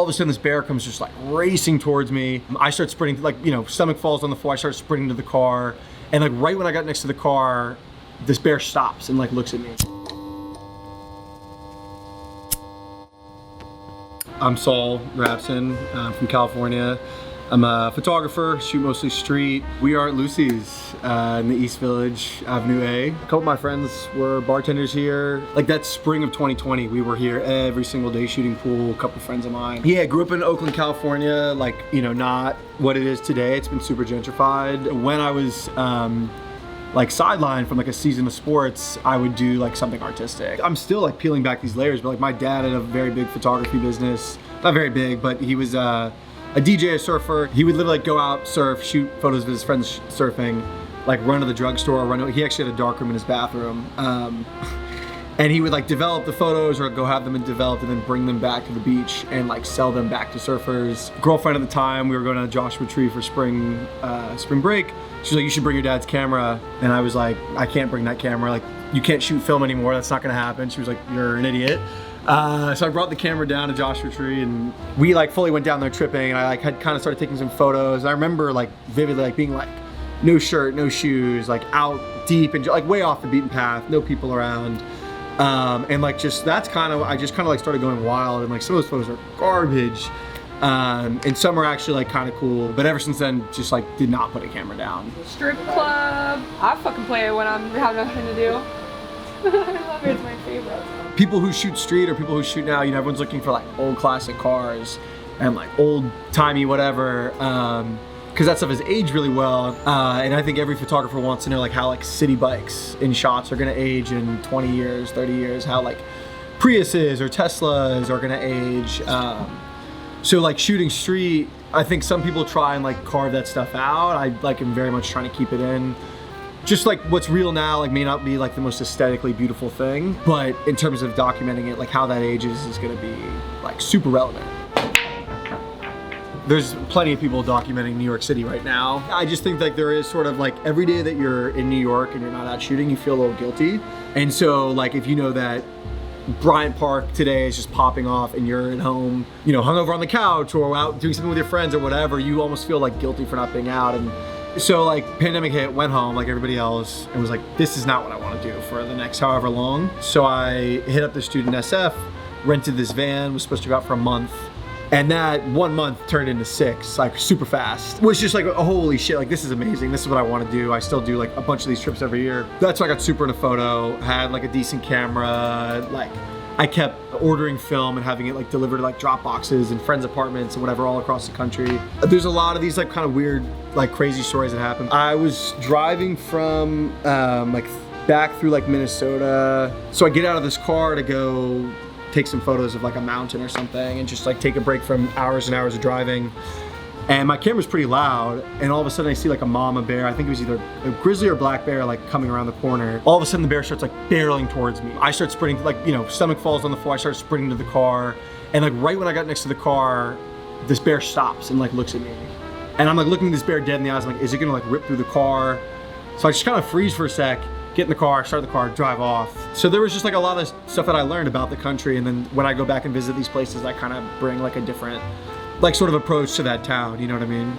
All of a sudden this bear comes just like racing towards me. I start sprinting, like, you know, stomach falls on the floor. I start sprinting to the car. And like right when I got next to the car, this bear stops and like looks at me. I'm Sol Rapson from California. I'm a photographer, shoot mostly street. We are at Lucy's in the East Village, Avenue A. A couple of my friends were bartenders here. Like that spring of 2020, we were here every single day shooting pool, a couple of friends of mine. Yeah, grew up in Oakland, California, like, you know, not what it is today. It's been super gentrified. When I was like sidelined from like a season of sports, I would do like something artistic. I'm still like peeling back these layers, but like my dad had a very big photography business. Not very big, but he was a DJ, a surfer. He would literally like go out, surf, shoot photos of his friends surfing, like run to the drugstore, he actually had a dark room in his bathroom. And he would like develop the photos or go have them developed and then bring them back to the beach and like sell them back to surfers. Girlfriend at the time, we were going to Joshua Tree for spring break. She was like, you should bring your dad's camera. And I was like, I can't bring that camera. Like, you can't shoot film anymore. That's not gonna happen. She was like, you're an idiot. So I brought the camera down to Joshua Tree and we like fully went down there tripping and I like had kind of started taking some photos. I remember like vividly like being like no shirt, no shoes, like out deep and like way off the beaten path, no people around. And like just that's kind of, I just kind of like started going wild and like some of those photos are garbage. And some are actually like kind of cool, but ever since then just like did not put a camera down. Strip club, I fucking play it when I have nothing to do. I love it, it's my favorite. People who shoot street or people who shoot now, you know, everyone's looking for like old classic cars and like old timey whatever, because that stuff has aged really well. And I think every photographer wants to know like how like city bikes in shots are gonna age in 20 years, 30 years, how like Priuses or Teslas are gonna age. So like shooting street, I think some people try and like carve that stuff out. I like am very much trying to keep it in. Just like what's real now like may not be like the most aesthetically beautiful thing, but in terms of documenting it, like how that ages is gonna be like super relevant. There's plenty of people documenting New York City right now. I just think like there is sort of like every day that you're in New York and you're not out shooting, you feel a little guilty. And so like if you know that Bryant Park today is just popping off and you're at home, you know, hungover on the couch or out doing something with your friends or whatever, you almost feel like guilty for not being out. And so like pandemic hit, went home like everybody else and was like, this is not what I want to do for the next however long. So I hit up the student SF, rented this van, was supposed to go out for a month. And that 1 month turned into 6, like super fast. It was just like, oh, holy shit, like this is amazing. This is what I want to do. I still do like a bunch of these trips every year. That's why I got super into photo, had like a decent camera, like I kept ordering film and having it like delivered to like drop boxes and friends' apartments and whatever all across the country. There's a lot of these like kind of weird, like crazy stories that happened. I was driving from like back through like Minnesota. So I get out of this car to go take some photos of like a mountain or something and just like take a break from hours and hours of driving. And my camera's pretty loud and all of a sudden I see like a mama bear, I think it was either a grizzly or black bear, like coming around the corner. All of a sudden the bear starts like barreling towards me. I start sprinting, like, you know, stomach falls on the floor, I start sprinting to the car. And like right when I got next to the car, this bear stops and like looks at me. And I'm like looking this bear dead in the eyes, I'm like, is it gonna like rip through the car? So I just kind of freeze for a sec, get in the car, start the car, drive off. So there was just like a lot of stuff that I learned about the country, and then when I go back and visit these places, I kind of bring like a different, like sort of approach to that town, you know what I mean?